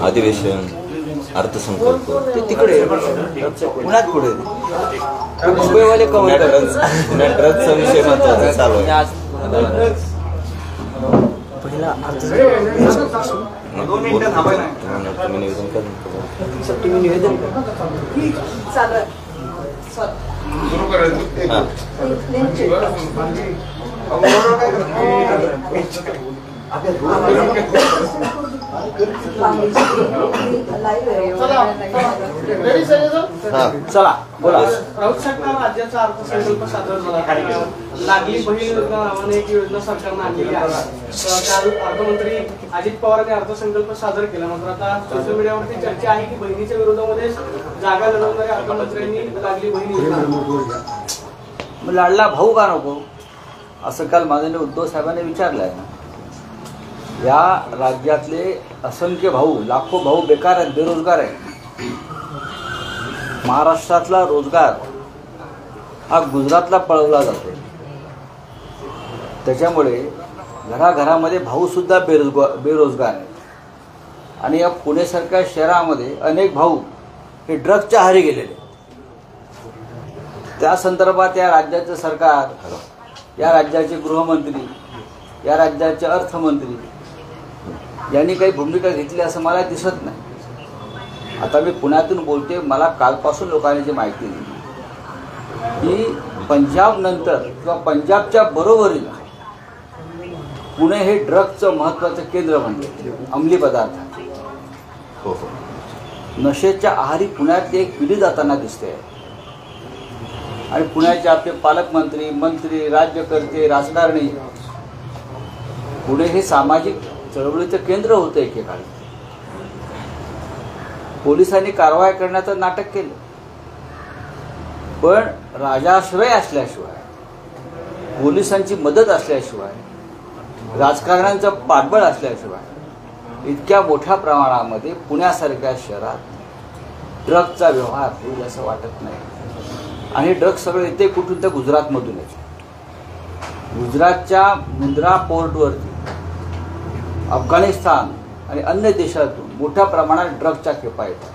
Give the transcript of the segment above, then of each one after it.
अधिवेशन अर्थसंकल्प ते तिकडे पुण्यात पुढे मुंबईवाले पुण्यात ड्रग्सचा विषय महत्वाचा चालू आहे. पहिला तुम्ही निवेदन चला बोला. राऊत सरकार राज्याचा अर्थसंकल्प सादर झाला. लागली बहीण योजना नावाने एक योजना सरकारने आणलेली आहे. काल अर्थमंत्री अजित पवारांनी अर्थसंकल्प सादर केला. मात्र आता सोशल मीडियावरती चर्चा आहे की बहिणीच्या विरोधामध्ये जागा लढवणाऱ्या अर्थमंत्र्यांनी लागली बहीण योजना. लाडला भाऊ का नको असं काल माननीय उद्धव साहेबांनी विचारलं आहे ना. या राज्यातले असंख्य भाऊ, लाखो भाऊ बेकार आहेत, बेरोजगार आहेत. महाराष्ट्रातला रोजगार हा गुजरातला पळवला जातो. त्याच्यामुळे घराघरामध्ये भाऊसुद्धा बेरोजगार आहेत. आणि या पुणेसारख्या शहरामध्ये अनेक भाऊ हे ड्रग्सच्या आहारी गेलेले. त्या संदर्भात या राज्याचं सरकार, या राज्याचे गृहमंत्री, या राज्याचे अर्थमंत्री यांनी काही भूमिका घेतली असं मला दिसत नाही. आता मी पुण्यातून बोलते. मला कालपासून लोकांनी जी माहिती दिली की पंजाब नंतर किंवा पंजाबच्या बरोबरीला पुणे हे ड्रग्सचं महत्त्वाचं केंद्र बनले. अंमली पदार्थ नशेच्या आहारी पुण्यातली एक पिढी जाताना दिसते. आणि पुण्याचे आपले पालकमंत्री, मंत्री, राज्यकर्ते, राजकारणी, पुणे हे सामाजिक चळवळीचं केंद्र होतं एकेकाळी. पोलिसांनी कारवाई करण्याचं नाटक केलं, पण राजाश्रय असल्याशिवाय, पोलिसांची मदत असल्याशिवाय, राजकारण्यांचं पाठबळ असल्याशिवाय इतक्या मोठ्या प्रमाणामध्ये पुण्यासारख्या शहरात ड्रग्सचा व्यवहार होईल असं वाटत नाही. आणि ड्रग्स सगळं येते कुठून? तर गुजरातमधून येते. गुजरातच्या मुंद्रा पोर्टवरती अफगाणिस्तान आणि अन्य देशातून मोठ्या प्रमाणात ड्रग्सच्या खेपा येतात.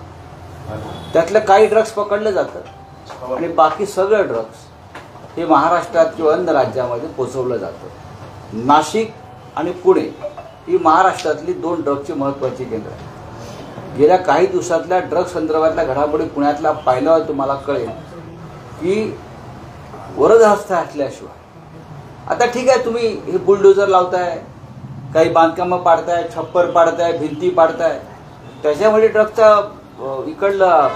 त्यातलं काही ड्रग्स पकडलं जातं आणि बाकी सगळं ड्रग्स हे महाराष्ट्रात किंवा अन्य राज्यामध्ये पोचवलं जातं. नाशिक आणि पुणे ही महाराष्ट्रातली 2 ड्रग्सची महत्त्वाची केंद्र आहेत. गेल्या काही दिवसातल्या ड्रग्स संदर्भातल्या घडामोडी पुण्यातल्या पाहिल्यावर तुम्हाला कळेल की वरदहस्त असल्याशिवाय. आता ठीक आहे, तुम्ही हे बुलडोजर लावताय, काही बांधकामं पाडताय, छप्पर पाडताय, भिंती पाडताय, त्याच्यामुळे ड्रग्सचा इकडला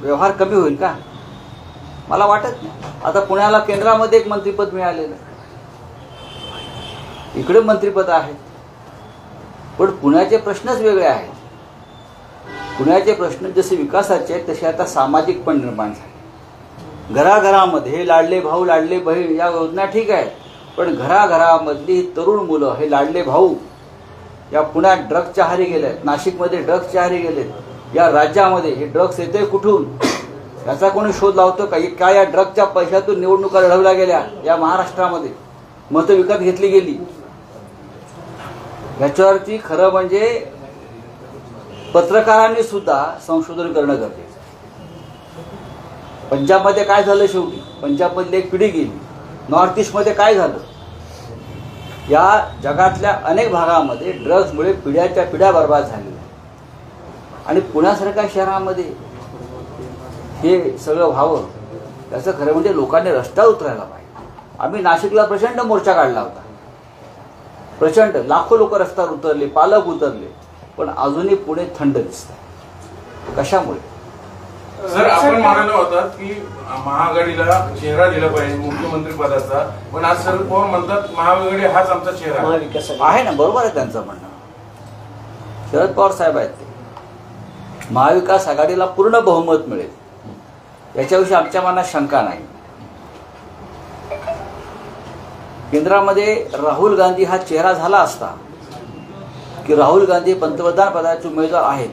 व्यवहार कमी होईल का? मला वाटत नाही. आता पुण्याला केंद्रामध्ये एक मंत्रिपद मिळालेलं, इकडे मंत्रिपद आहेत, पण पुण्याचे प्रश्नच वेगळे आहेत. पुण्याचे प्रश्न जसे विकासाचे आहेत तसे आता सामाजिक पण निर्माण झाले. घराघरामध्ये लाडले भाऊ, लाडले बहीण या योजना ठीक आहे, पण घराघरामधली तरुण मुलं हे लाडले भाऊ या पुण्यात ड्रग्सच्या आहारी गेलेत, नाशिकमध्ये ड्रग्सच्या आहारी गेलेत. या राज्यामध्ये हे ड्रग्स येते कुठून याचा कोणी शोध लावतो का? काय या ड्रग्सच्या पैशातून निवडणुका लढवल्या गेल्या या महाराष्ट्रामध्ये, मतं विकत घेतली गेली? याच्यावरती खरं म्हणजे पत्रकारांनी सुद्धा संशोधन करणं गरजेचं. पंजाबमध्ये काय झालं? शेवटी पंजाबमधली एक पिढी गेली. नॉर्थ ईस्टमध्ये काय झालं? या जगातल्या अनेक भागामध्ये ड्रग्समुळे पिढ्याच्या पिढ्या बर्बाद झालेल्या. आणि पुण्यासारख्या शहरामध्ये हे सगळं व्हावं त्याचं खरं म्हणजे लोकांनी रस्त्यावर उतरायला पाहिजे. आम्ही नाशिकला प्रचंड मोर्चा काढला होता, प्रचंड लाखो लोक रस्त्यावर उतरले, पालक उतरले, पण अजूनही पुणे थंड दिसतंय. कशामुळे? सर, आपण म्हणाला होतात की महाआघाडीला चेहरा दिला पाहिजे मुख्यमंत्री पदाचा, पण आज शरद पवार म्हणतात महाआघाडी हाच आमचा चेहरा आहे ना. बरोबर आहे त्यांचं म्हणणं. शरद पवार साहेब आहेत ते. महाविकास आघाडीला पूर्ण बहुमत मिळेल याच्याविषयी आमच्या मनात शंका नाही. केंद्रामध्ये राहुल गांधी हा चेहरा झाला असता की राहुल गांधी पंतप्रधान पदाचे उमेदवार आहेत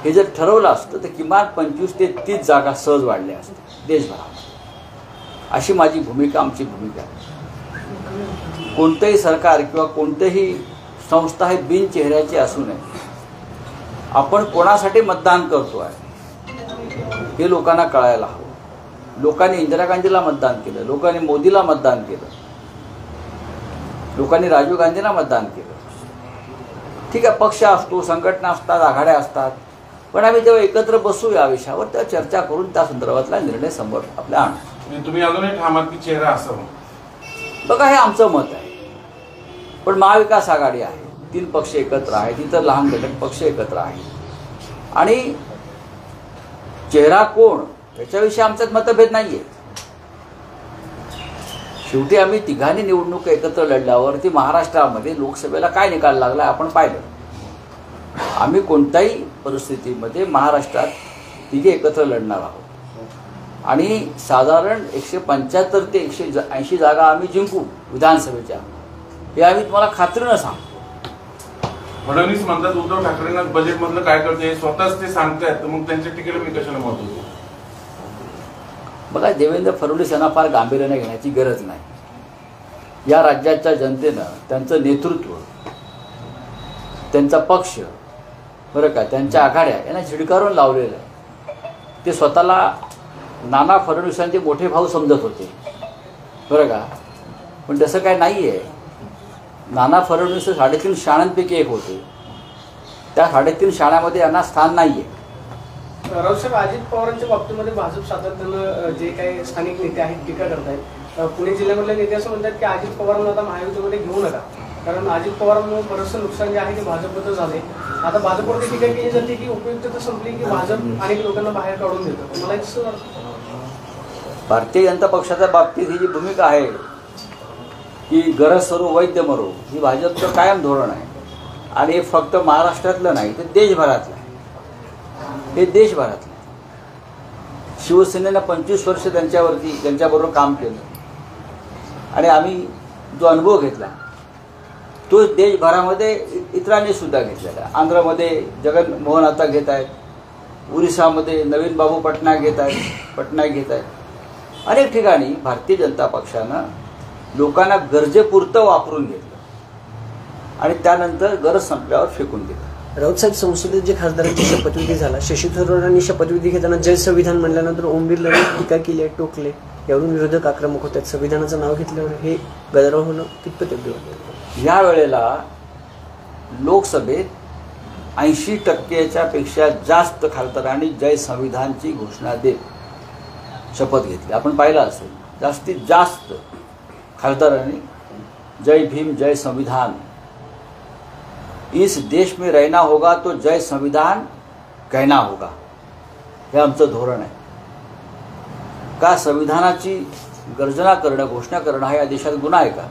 हे जर ठरवलं असतं तर किमान 25 ते 30 जागा सहज वाढल्या असत्या देशभरात. अशी माझी भूमिका, आमची भूमिका आहे. कोणतंही सरकार किंवा कोणतेही संस्था हे बिन चेहऱ्याची असू नये. आपण कोणासाठी मतदान करतो आहे हे लोकांना कळायला हवं. लोकांनी इंदिरा गांधीला मतदान केलं, लोकांनी मोदीला मतदान केलं, लोकांनी राजीव गांधींना मतदान केलं. ठीक आहे, पक्ष असतो, संघटना असतात, आघाड्या असतात, पण आम्ही जेव्हा एकत्र बसू या विषयावर त्या चर्चा करून त्या संदर्भातला निर्णय समोर आपल्या आणू. तुम्ही अजूनही ठामात की चेहरा असावा. बघा, हे आमचं मत आहे. पण महाविकास आघाडी आहे, 3 पक्ष एकत्र आहेत, इतर लहान घटक पक्ष एकत्र आहेत आणि चेहरा कोण याच्याविषयी आमच्यात मतभेद नाहीये. शेवटी आम्ही तिघांनी निवडणूक एकत्र लढल्यावरती महाराष्ट्रामध्ये लोकसभेला काय निकाल लागला आपण पाहिलं. आम्ही कोणत्याही परिस्थितीमध्ये महाराष्ट्रात तिघे एकत्र लढणार आहोत आणि साधारण 175 ते 180 जागा आम्ही जिंकू विधानसभेच्या, हे आम्ही तुम्हाला खात्रीनं सांगतो. फडणवीस म्हणतात उद्धव ठाकरेंना बजेटमधलं काय करते हे स्वतःच ते सांगतायत, तर मग त्यांच्या टीकेला मी कशाला मत होतो. बघा, देवेंद्र फडणवीस यांना फार गांभीर्याने घेण्याची गरज नाही. या राज्याच्या जनतेनं त्यांचं नेतृत्व, त्यांचा पक्ष, बरं का, त्यांच्या आघाड्या यांना झिडकारून लावलेलं आहे. ते स्वतःला नाना फडणवीसांचे मोठे भाऊ समजत होते, बरं का, पण तसं काय नाही आहे. नाना फडणवीस 3.5 शाळांपैकी एक होते. त्या 3.5 शाळांमध्ये यांना स्थान नाही आहे. राऊतसाहेब, अजित पवारांच्या बाबतीमध्ये भाजप सातत्यानं जे काही स्थानिक नेते आहेत टीका करतायत. पुणे जिल्ह्यामधले नेते असं म्हणतात की अजित पवारांना आता महायुतीमध्ये घेऊ नका, कारण अजित पवारांमुळे बरंचसं नुकसान जे आहे ते भाजपबद्दल झाले. आता भाजपवरती टीका केली जाते की उपयुक्तता संपली की भाजप अनेक लोकांना बाहेर काढून देतं. मला कसं भारतीय जनता पक्षाच्या बाबतीत ही जी भूमिका आहे की गरज सरो वैद्य मरो, ही भाजपचं कायम धोरण आहे आणि हे फक्त महाराष्ट्रातलं नाही, तर देशभरातलं आहे. हे देशभरातलं. शिवसेनेनं 25 वर्ष त्यांच्याबरोबर काम केलं आणि आम्ही जो अनुभव घेतला तो देशभरामध्ये इतरांनी सुद्धा घेतलेला. आंध्रमध्ये जगनमोहन आता घेत आहेत, ओरिसामध्ये नवीन बाबू पटनायक घेत आहेत. अनेक ठिकाणी भारतीय जनता पक्षानं लोकांना गरजेपुरतं वापरून घेतलं आणि त्यानंतर गरज संपल्यावर फेकून दिलं. राऊतसाहेब, संसदेत जे खासदारांची शपथविधी झाला, शशी थरूरांनी शपथविधी घेताना जय संविधान म्हणल्यानंतर ओम बिर्लांनी टीका केली आहे, टोकले. यावरून विरोधक आक्रमक होत आहेत. संविधानाचं नाव घेतल्यावर हे गदारोळ होणं कितपत योग्य होतं? या वेळेला लोकसभेत 80% पेक्षा जास्त खासदारांनी जय संविधानची घोषणा देत शपथ घेतली. आपण पाहिलं असेल, जास्तीत जास्त खासदारांनी जय भीम जय संविधान, इस देश में रहना होगा तो जय संविधान कहना होगा, हे आमचं धोरण आहे. का संविधानाची गर्जना करणं, घोषणा करणं हा या देशात गुन्हा आहे का?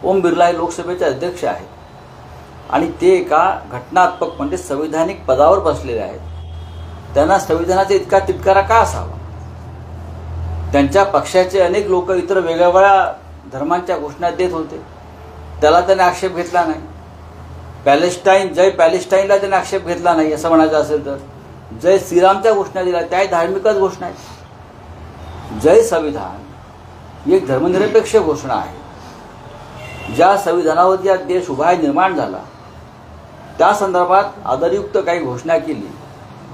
ओम बिर्ला हे लोकसभेचे अध्यक्ष आहेत आणि ते एका घटनात्मक म्हणजे संविधानिक पदावर बसलेले आहेत. त्यांना संविधानाचा इतका तिटकारा का असावा? त्यांच्या पक्षाचे अनेक लोक इतर वेगवेगळ्या धर्मांच्या घोषणा देत होते, त्याला त्याने आक्षेप घेतला नाही. पॅलेस्टाईन, जय पॅलेस्टाईनला त्याने आक्षेप घेतला नाही. असं म्हणायचं असेल तर जय श्रीरामच्या घोषणा दिल्या, त्या धार्मिकच घोषणा आहेत. जय संविधान ही एक धर्मनिरपेक्ष घोषणा आहे. ज्या संविधानावरती आज देश उभा निर्माण झाला त्या संदर्भात आदरयुक्त काही घोषणा केली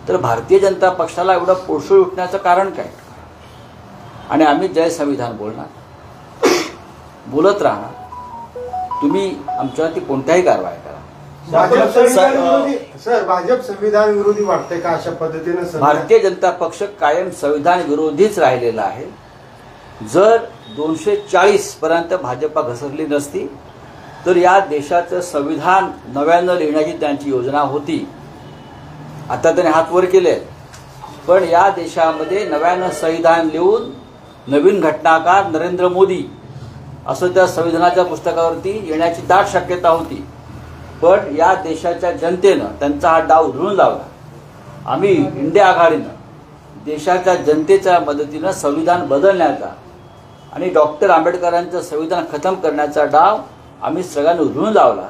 तर भारतीय जनता पक्षाला एवढं पोळसोळ उठण्याचं कारण काय? आणि आम्ही जय संविधान बोलणार, बोलत राहणार. तुम्ही आमच्यावरती कोणत्याही कारवाई करा. भाजप संविधान विरोधी वाटते का अशा पद्धतीने? भारतीय जनता पक्ष कायम संविधान विरोधीच राहिलेला आहे. जर 240 पर्यंत भाजपा घसरली नसती तर या देशाचं संविधान नव्यानं लिहिण्याची त्यांची योजना होती. आता त्याने हात वर केले, पण या देशामध्ये नव्यानं संविधान लिहून नवीन घटनाकार नरेंद्र मोदी असं त्या संविधानाच्या पुस्तकावरती येण्याची दाट शक्यता होती. पण या देशाच्या जनतेनं त्यांचा हा डाव उधळून लावला. आम्ही इंडिया आघाडीनं देशाच्या जनतेच्या मदतीनं संविधान बदलण्याचा आणि डॉक्टर आंबेडकरांचं संविधान खतम करण्याचा डाव आम्ही सगळ्यांनी उधळून लावला.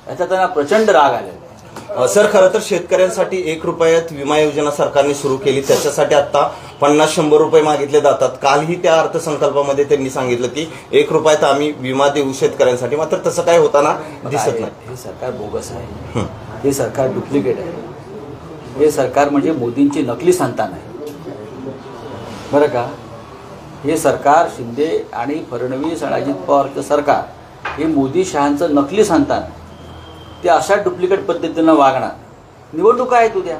याचा त्यांना प्रचंड राग आलेला आहे. सर, खरं तर शेतकऱ्यांसाठी 1 रुपयात विमा योजना सरकारने सुरू केली, त्याच्यासाठी आता 50-100 रुपये मागितले जातात. कालही त्या अर्थसंकल्पामध्ये त्यांनी सांगितलं की 1 रुपयात आम्ही विमा देऊ शेतकऱ्यांसाठी, मात्र तसं काय होताना दिसत नाही. हे सरकार बोगस आहे, हे सरकार डुप्लिकेट आहे, हे सरकार म्हणजे मोदींची नकली संतान आहे, बरं का. हे सरकार शिंदे आणि फडणवीस आणि अजित पवारचं सरकार हे मोदी शहांचं नकली संतान. ते अशा डुप्लिकेट पद्धतीनं वागणार. निवडणुका आहेत उद्या,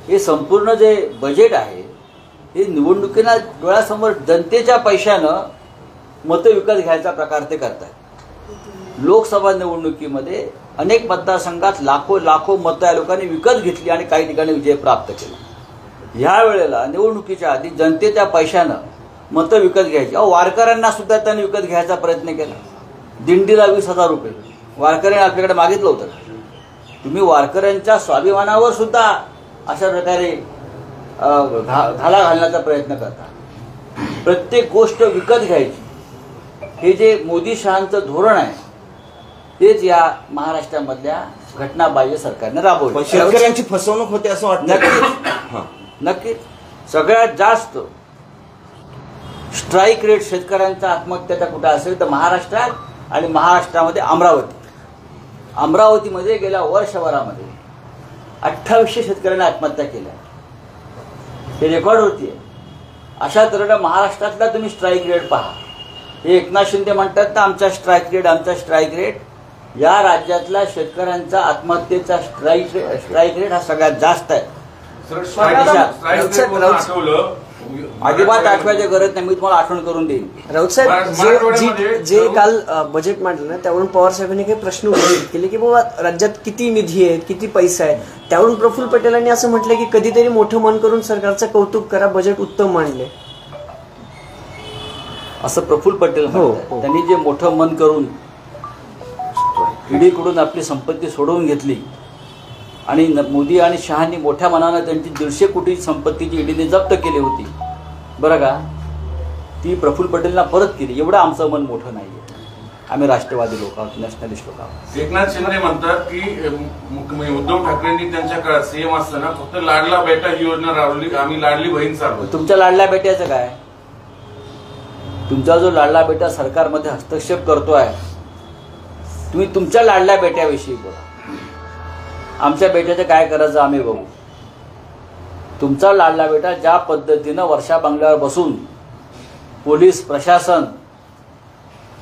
हे संपूर्ण जे बजेट आहे हे निवडणुकीला डोळ्यासमोर जनतेच्या पैशानं मतं विकत घ्यायचा प्रकार ते करतात. लोकसभा निवडणुकीमध्ये अनेक मतदारसंघात लाखो मतं या लोकांनी विकत घेतली आणि काही ठिकाणी विजय प्राप्त केला. ह्या वेळेला निवडणुकीच्या आधी जनतेच्या पैशानं मतं विकत घ्यायची. वारकऱ्यांना सुद्धा त्यांनी विकत घ्यायचा प्रयत्न केला. दिंडीला 20,000 रुपये वारकऱ्यांनी आपल्याकडे मागितलं होतं. तुम्ही वारकऱ्यांच्या स्वाभिमानावर सुद्धा अशा प्रकारे घाला घालण्याचा प्रयत्न करता. प्रत्येक गोष्ट विकत घ्यायची, हे जे मोदी शहांचं धोरण आहे तेच या महाराष्ट्रामधल्या घटनाबाह्य सरकारने राबवलं. शेतकऱ्यांची फसवणूक होते असं वाटतं. नक्कीच सगळ्यात जास्त स्ट्राईक रेट शेतकऱ्यांचा आत्महत्याचा कुठं असेल तर महाराष्ट्रात, आणि महाराष्ट्रामध्ये अमरावतीमध्ये गेल्या वर्षभरामध्ये 2800 शेतकऱ्यांनी आत्महत्या केल्या. हे रेकॉर्ड होती. अशा तऱ्हेनं महाराष्ट्रातला तुम्ही स्ट्राईक रेट पहा. हे एकनाथ शिंदे म्हणतात ना आमचा स्ट्राईक रेट. या राज्यातला शेतकऱ्यांचा आत्महत्येचा स्ट्राईक रेट हा सगळ्यात जास्त आहे. अजिबात आठवायची गरज नाही, मी तुम्हाला आठवण करून देईन. राऊत साहेब, जे काल बजेट मांडलं ना त्यावरून पवार साहेबांनी काही प्रश्न उपस्थित केले की बाबा राज्यात किती निधी आहे, किती पैसा आहे. त्यावरून प्रफुल्ल पटेलांनी असं म्हटलं की कधीतरी मोठं मन करून सरकारचं कौतुक करा, बजेट उत्तम मांडले. असं प्रफुल्ल पटेल म्हणतात. त्यांनी जे मोठं मन करून ईडीकडून आपली संपत्ती सोडवून घेतली आणि मोदी आणि शहांनी मोठ्या मनानं त्यांची 150 कोटी संपत्तीची ईडीने जप्त केली होती, बरं का, ती प्रफुल्ल पटेलला परत केली. एवढं आमचं मन मोठं नाहीये. आम्ही राष्ट्रवादी लोक आहोत, नॅशनलिस्ट लोक आहोत. एकनाथ शिंदे म्हणतात की उद्धव ठाकरेंनी त्यांच्या काळात सीएम असताना फक्त लाडला बेटा ही योजना राबवली, आम्ही लाडली बहीण चालवली. तुमच्या लाडल्या बेट्याचं काय? तुमचा जो लाडला बेटा सरकारमध्ये हस्तक्षेप करतोय, तुम्ही तुमच्या लाडल्या बेट्याविषयी बोला. आमच्या बेट्याचं काय करायचं आम्ही बघू. तुमचा लाडला बेटा ज्या पद्धतीनं वर्षा बंगल्यावर बसून पोलीस प्रशासन,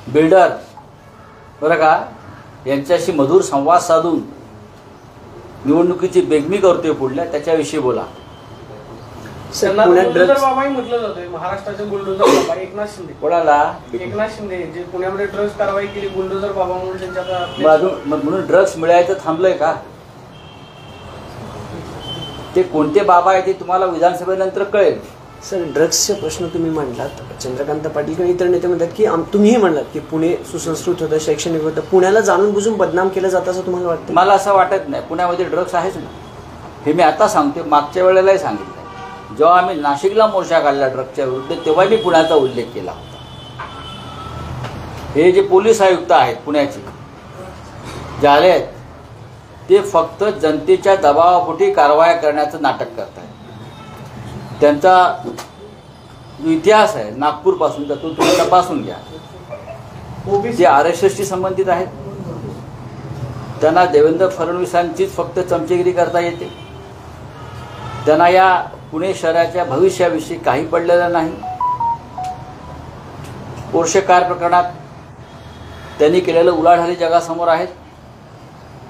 बिल्डर, बरं का, यांच्याशी मधुर संवाद साधून निवडणुकीची बेगमी करतोय पुढल्या, त्याच्याविषयी बोला. बुलडोझर बाबाही म्हटलं जातंय, महाराष्ट्राचे बुलडोझर बाबा एकनाथ शिंदे. कोणाला? एकनाथ शिंदे जे पुण्यामध्ये ड्रग्ज कारवाई केली, बुलडोझर बाबा म्हणून त्यांच्या. म्हणून ड्रग्ज मिळायचं थांबलंय का? ते कोणते बाबा आहे ते तुम्हाला विधानसभेनंतर कळेल. सर, ड्रग्सचा प्रश्न तुम्ही मांडलात. चंद्रकांत पाटील किंवा इतर नेते म्हणतात की तुम्हीही म्हणलात की पुणे सुसंस्कृत होतं, शैक्षणिक होतं. पुण्याला जाणून बुजून बदनाम केलं जातं असं तुम्हाला वाटतं? मला असं वाटत नाही. पुण्यामध्ये ड्रग्स आहेच ना. हे मी आता सांगते, मागच्या वेळेलाही सांगितलं. जेव्हा आम्ही नाशिकला मोर्चा काढला ड्रग्सच्या विरुद्ध तेव्हा मी पुण्याचा उल्लेख केला होता. हे जे पोलीस आयुक्त आहेत पुण्याचे जे आले आहेत ते फक्त जनतेच्या दबावापोटी कारवाया करण्याचं नाटक करत आहेत. त्यांचा जो इतिहास आहे नागपूरपासूनचा तो तुम्ही तपासून घ्या. जे RSSशी संबंधित आहेत त्यांना देवेंद्र फडणवीसांचीच फक्त चमचेगिरी करता येते. त्यांना या पुणे शहराच्या भविष्याविषयी काही पडलेलं नाही. पोर्शे कार प्रकरणात त्यांनी केलेलं उलाढाली जगासमोर आहेत.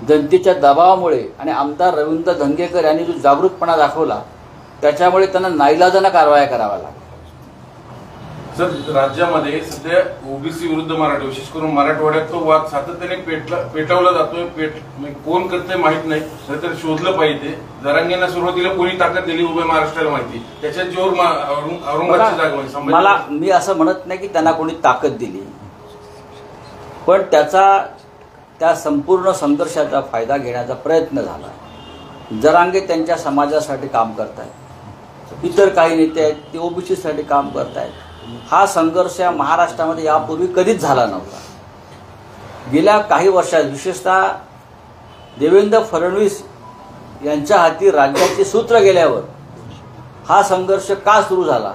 जनतेच्या दबावामुळे आणि आमदार रवींद्र धंगेकर यांनी जो जागरूकपणा दाखवला त्याच्यामुळे त्यांना नाईलाजानं कारवाया कराव्या लागल्या. सर, राज्यामध्ये सध्या ओबीसी विरुद्ध मराठी, विशेष करून मराठवाड्यात तो वाद सातत्याने पेटवला जातोय. कोण करतंय माहित नाही, तर शोधलं पाहिजे. जरांगेंना सुरुवातीला कोणी ताकद दिली उभ्या महाराष्ट्राला माहिती, त्याच्यात जोर औरंगाबादची जागा. मी असं म्हणत नाही की त्यांना कोणी ताकद दिली, पण त्या संपूर्ण संघर्षाचा फायदा घेण्याचा प्रयत्न झाला. जरांगे त्यांच्या समाजासाठी काम करतायत, इतर काही नेते आहेत ते ओबीसीसाठी काम करतायत. हा संघर्ष या महाराष्ट्रामध्ये यापूर्वी कधीच झाला नव्हता. गेल्या काही वर्षात विशेषतः देवेंद्र फडणवीस यांच्या हाती राज्याचे सूत्र गेल्यावर हा संघर्ष का सुरू झाला,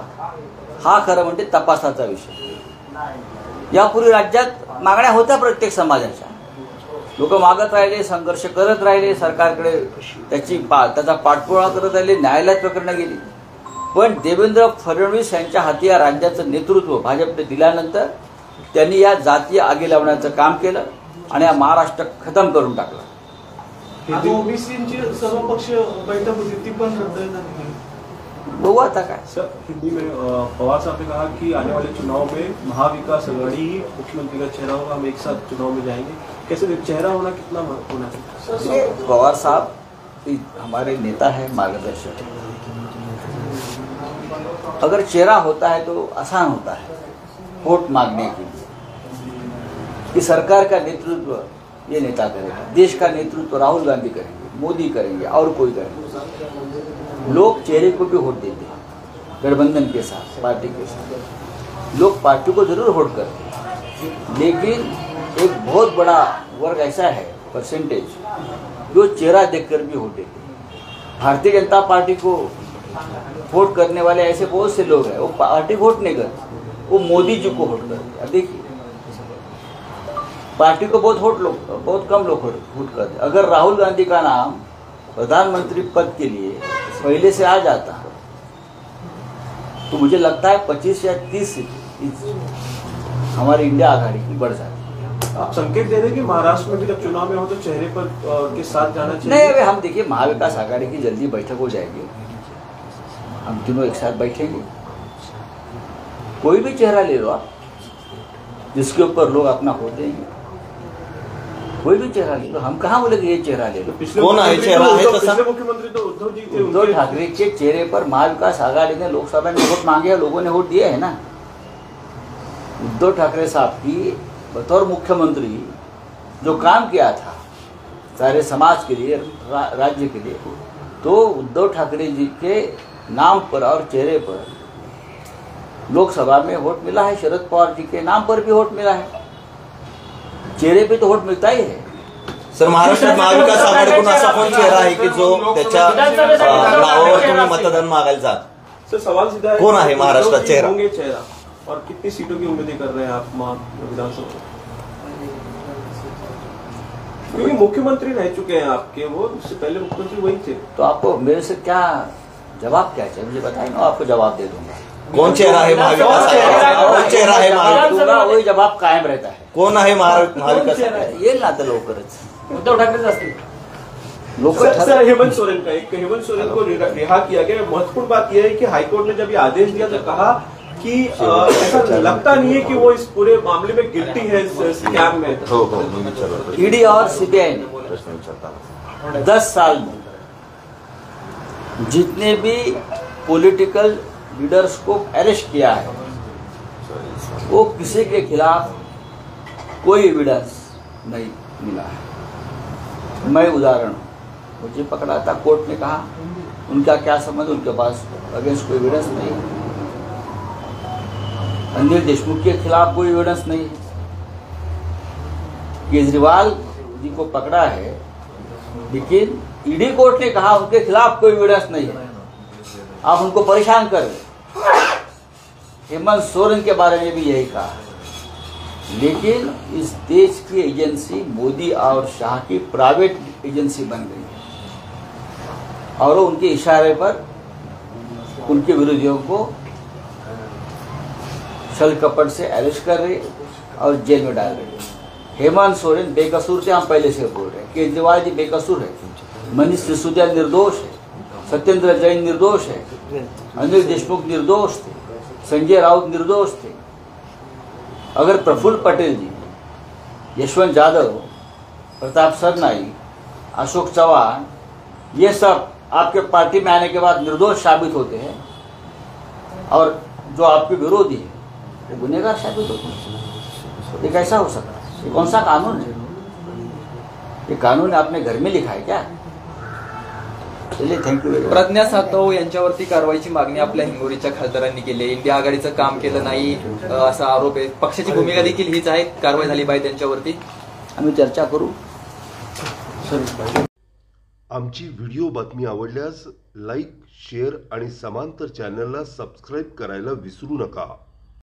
हा खरं म्हणजे तपासाचा विषय। यापूर्वी राज्यात मागण्या होत्या प्रत्येक समाजाच्या, लोक मागत राहिले, संघर्ष करत राहिले, सरकारकडे त्याचा पाठपुरावा करत राहिले, न्यायालयात प्रकरणं गेली। पण देवेंद्र फडणवीस यांच्या हाती या राज्याचं नेतृत्व भाजपने दिल्यानंतर त्यांनी या जातीय आगी लावण्याचं काम केलं आणि हा महाराष्ट्र खतम करून टाकला। आज ओबीसीची सर्वपक्ष बैठक होती, ती पण रद्द झाली। बघू आता काय। सर, हिंदी में पवार साहब ने कहा कि आने वाले चुनाव में महाविकास अघाड़ी ही मुख्यमंत्री का चेहरा होगा, हम एक साथ चुनाव में जाएंगे। कैसे चेहरा होना कितना होना चाहिए? पवार साहब हमारे नेता है, मार्गदर्शक। अगर चेहरा होता है तो आसान होता है वोट मांगने के लिए कि सरकार का नेतृत्व ये नेता करेगा, देश का नेतृत्व राहुल गांधी करेंगे, मोदी करेंगे और कोई करेंगे। लोग चेहरे को भी वोट देते हैं, गठबंधन के साथ, पार्टी के साथ लोग पार्टी को जरूर वोट करते हैं, लेकिन एक बहुत बड़ा वर्ग ऐसा है, परसेंटेज, जो चेहरा देखकर भी वोट देते हैं। भारतीय जनता पार्टी को वोट करने वाले ऐसे बहुत से लोग हैं, वो पार्टी वोट नहीं करते, वो मोदी जी को वोट करते। अब देखिए, पार्टी को बहुत कम लोग वोट करते। अगर राहुल गांधी का नाम प्रधानमंत्री पद के लिए पहले से आ जाता तो मुझे लगता है 25 या 30 सीट हमारी इंडिया आघाड़ी की बढ़ जाती। आप संकेत दे रहे हैं कि महाराष्ट्र में भी जब चुनाव में हो तो चेहरे पर के साथ जाना चाहिए? नहीं, अभी हम देखिए, महाविकास आघाड़ी की जल्दी बैठक हो जाएगी, हम तीनों एक साथ बैठेंगे। कोई भी चेहरा ले लो आप, जिसके ऊपर लोग अपना वोट देंगे, कोई भी चेहरा ले लो। हम कहाँ बोले कि ये चेहरा ले लो। कौन आहे चेहरा आहे तसा? पिछले मुख्यमंत्री तो उद्धव जी थे। उद्धव ठाकरे के चेहरे पर महाविकास आघाड़ी ने लोकसभा में वोट मांगे, लोगों ने वोट दिए है ना। उद्धव ठाकरे साहब की बतौर मुख्यमंत्री जो काम किया था सारे समाज के लिए, राज्य के लिए, तो उद्धव ठाकरे जी के नाम पर और चेहरे पर लोकसभा में वोट मिला है। शरद पवार जी के नाम पर भी वोट मिला है, चेहरे पे तो वोट मिलता ही है। सर, महाराष्ट्रात महाविकास आघाडीकडून असा कोण चेहरा आहे की जो त्याच्या नावावर तुम्ही मतदान मागायला जात? सर, सवाल सीधा है, कौन है महाराष्ट्र चेहरा? होंगे चेहरा, और कितनी सीटों की उम्मीद कर रहे हैं आप विधानसभा? क्योंकि मुख्यमंत्री रह चुके हैं आपके, वो उससे पहले मुख्यमंत्री वही थे। तो आपको मेरे से क्या जवाब क्या चाहिए, मुझे बताइए ना, आपको जवाब दे दूंगा। कोण चेहरा आहे महाविकास आघाडीचा? कोण चेहरा आहे दूंगा, वही जवाब कायम रहता है। कोण आहे महाविकास आघाडी? येईल ना आता लवकरच। उद्धव ठाकरेच असतील। लोक सर, हेमंत सोरेन का एक, हेमंत सोरेन को रिहा किया गया। महत्वपूर्ण बात यह है कि हाईकोर्ट ने जब ये आदेश दिया तो कहा कि ऐसा लगता नहीं है कि वो इस पूरे मामले में गिल्टी है, इस स्कैम में। ईडी और सीबीआई ने 10 साल में जितने भी पॉलिटिकल लीडर्स को अरेस्ट किया है, वो किसी के खिलाफ कोई एविडेंस नहीं मिला है। मैं उदाहरण हूं, मुझे पकड़ा था, कोर्ट ने कहा उनका क्या संबंध, उनके पास अगेंस्ट कोई एविडेंस नहीं है। अनिल देशमुख के खिलाफ कोई एविडेंस नहीं है। केजरीवाल जी को पकड़ा है, लेकिन ईडी कोर्ट ने कहा उनके खिलाफ कोई एविडेंस नहीं है, आप उनको परेशान कर रहे। हेमंत सोरेन के बारे में भी यही कहा, लेकिन इस देश की एजेंसी मोदी और शाह की प्राइवेट एजेंसी बन गई है और वो उनके इशारे पर उनके विरोधियों को छल कपट से अरेस्ट कर रही और जेल में डाल रही। हेमंत सोरेन बेकसूर थे, हम पहले से बोल रहे हैं। केजरीवाल जी बेकसूर है, मनीष सिसोदिया निर्दोष है, सत्येंद्र जैन निर्दोष है, अनिल देशमुख निर्दोष थे, संजय राउत निर्दोष थे। अगर प्रफुल्ल पटेल जी, यशवंत यादव, प्रताप सरनाई, अशोक चौहान, ये सब आपके पार्टी में आने के बाद निर्दोष साबित होते हैं और जो आपके विरोधी है वो गुनहगार साबित होते हैं, ये कैसा हो सकता है? ये कौन सा कानून है? ये कानून आपने घर में लिखा है क्या? चलिए, thank you very much. Pragya Satav यांच्यावरती कारवाईची मागणी आपल्या हिंगोलीच्या खासदारांनी केली आहे। इंडिया आघाडीचं काम केलं नाही असा आरोप आहे। पक्षाची भूमिका देखील हीच आहे, कारवाई झाली पाहिजे त्यांच्यावरती। आम्ही चर्चा करू। आमची व्हिडिओ बातमी आवडल्यास लाईक, शेअर आणि समांतर चॅनलला सबस्क्राईब करायला विसरू नका.